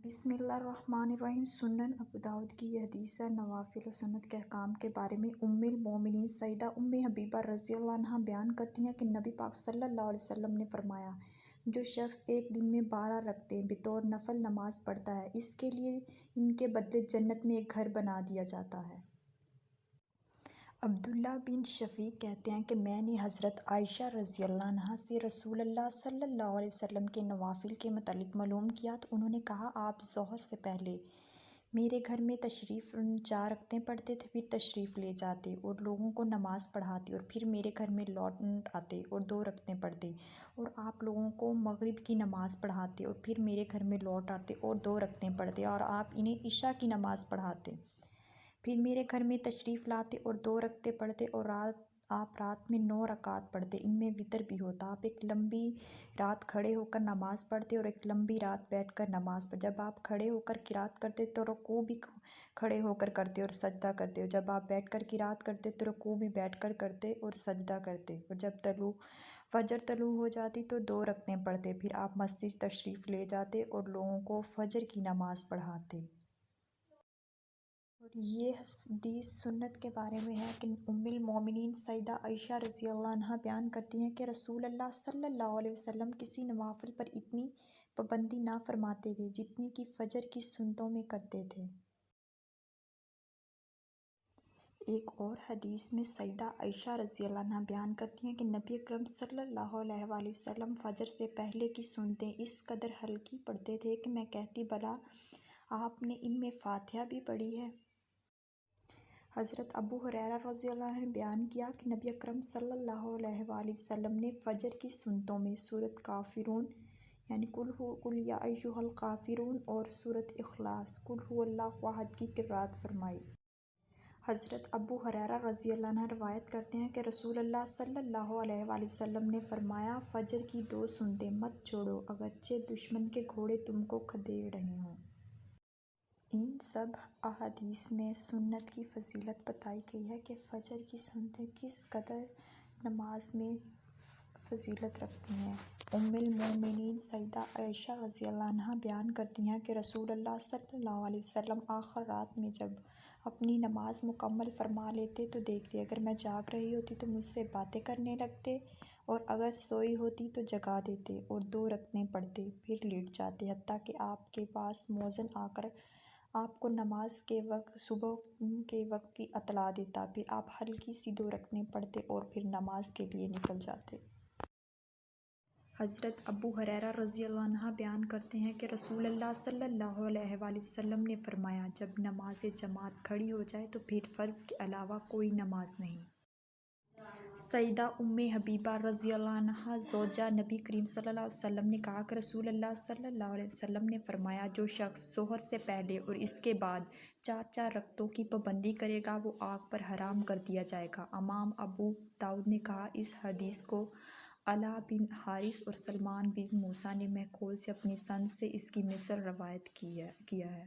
بسم اللہ الرحمن الرحیم۔ سنن ابو داؤد کی یہ حدیث ہے۔ نوافل و سنت کے احکام کے بارے میں ام المومنین سیدہ ام حبیبہ رضی اللہ عنہا بیان کرتی ہیں کہ نبی پاک صلی اللہ علیہ وسلم نے فرمایا، جو شخص ایک دن میں 12 رکعتیں بطور نفل نماز پڑھتا ہے، اس کے لیے ان کے بدلے جنت میں ایک گھر بنا دیا جاتا ہے۔ عبداللہ بن شقیق کہتے ہیں کہ میں نے حضرت عائشہ رضی اللہ عنہا سے رسول اللہ صلی اللہ علیہ وسلم کے نوافل کے متعلق معلوم کیا تو انہوں نے کہا، آپ ظہر سے پہلے میرے گھر میں تشریف 4 رکعتیں پڑھتے تھے، پھر تشریف لے جاتے اور لوگوں کو نماز پڑھاتے، اور پھر میرے گھر میں لوٹ آتے اور 2 رکعتیں پڑھتے، اور آپ لوگوں کو مغرب کی نماز پڑھاتے اور پھر میرے گھر میں لوٹ آتے اور 2 رکعتیں پڑھتے، اور آپ انہیں عشاء کی نماز پڑھاتے، پھر میرے گھر میں تشریف لاتے اور 2 رکعتیں پڑھتے، اور آپ رات میں 9 رکعات پڑھتے، ان میں وتر بھی ہوتا۔ آپ ایک لمبی رات کھڑے ہو کر نماز پڑھتے اور ایک لمبی رات بیٹھ کر نماز پڑھتے۔ جب آپ کھڑے ہو کر قرات کرتے تو رکوع بھی کھڑے ہو کر کرتے اور سجدہ کرتے، اور جب آپ بیٹھ کر قرات کرتے تو رکوع بھی بیٹھ کر کرتے اور سجدہ کرتے، اور جب فجر طلوع ہو جاتی تو 2 رکعتیں پڑھتے، پھر آپ مسجد تشریف لے جاتے اور لوگوں کو فجر کی نماز پڑھاتے۔ اور یہ حدیث سنت کے بارے میں ہے کہ ام المومنین سیدہ عائشہ رضی اللہ عنہا بیان کرتی ہیں کہ رسول اللہ صلی اللہ علیہ وسلم کسی نوافل پر اتنی پابندی نہ فرماتے تھے جتنی کہ فجر کی سنتوں میں کرتے تھے۔ ایک اور حدیث میں سیدہ عائشہ رضی اللہ عنہا بیان کرتی ہیں کہ نبی اکرم صلی اللہ علیہ وآلہ وسلم فجر سے پہلے کی سنتیں اس قدر ہلکی پڑھتے تھے کہ میں کہتی، بھلا آپ نے ان میں فاتحہ بھی پڑھی ہے؟ حضرت ابو ہریرہ رضی اللہ عنہ نے بیان کیا کہ نبی اکرم صلی اللہ علیہ وآلہ وسلم نے فجر کی سنتوں میں سورۃ کافرون یعنی قل یا ایھا الکافرون اور سورۃ اخلاص قل ھو اللہ احد کی قرات فرمائی۔ حضرت ابو ہریرہ رضی اللہ عنہ روایت کرتے ہیں کہ رسول اللہ صلی اللہ علیہ وآلہ وسلم نے فرمایا، فجر کی 2 سنتیں مت چھوڑو اگرچہ دشمن کے گھوڑے تم کو کھدیڑ رہے ہوں۔ ان سب احادیث میں سنت کی فضیلت بتائی گئی ہے کہ فجر کی سنتیں کس قدر نماز میں فضیلت رکھتی ہیں۔ ام المومنین سیدہ عائشہ رضی اللہ عنہا بیان کرتی ہیں کہ رسول اللہ صلی اللہ علیہ وسلم آخر رات میں جب اپنی نماز مکمل فرما لیتے تو دیکھتے، اگر میں جاگ رہی ہوتی تو مجھ سے باتیں کرنے لگتے، اور اگر سوئی ہوتی تو جگا دیتے اور 2 رکعتیں پڑھتے، پھر لیٹ جاتے، حتیٰ کہ آپ کے پاس مؤذن آ کر آپ کو نماز کے وقت صبح کے وقت کی اطلاع دیتا، پھر آپ ہلکی سی 2 رکعتیں پڑھتے اور پھر نماز کے لیے نکل جاتے۔ حضرت ابو ہریرہ رضی اللہ عنہ بیان کرتے ہیں کہ رسول اللہ صلی اللہ علیہ وآلہ وسلم نے فرمایا، جب نماز جماعت کھڑی ہو جائے تو پھر فرض کے علاوہ کوئی نماز نہیں۔ سیدہ ام حبیبہ رضی اللہ عنہا زوجہ نبی کریم صلی اللہ علیہ وسلم نے کہا کہ رسول اللہ صلی اللہ علیہ وسلم نے فرمایا، جو شخص ظہر سے پہلے اور اس کے بعد 4 رکعتوں کی پابندی کرے گا وہ آگ پر حرام کر دیا جائے گا۔ امام ابو داؤد نے کہا، اس حدیث کو علاء بن حارث اور سلمان بن موسیٰ نے مکحول سے اپنی سند سے اس کی مثل روایت کیا ہے۔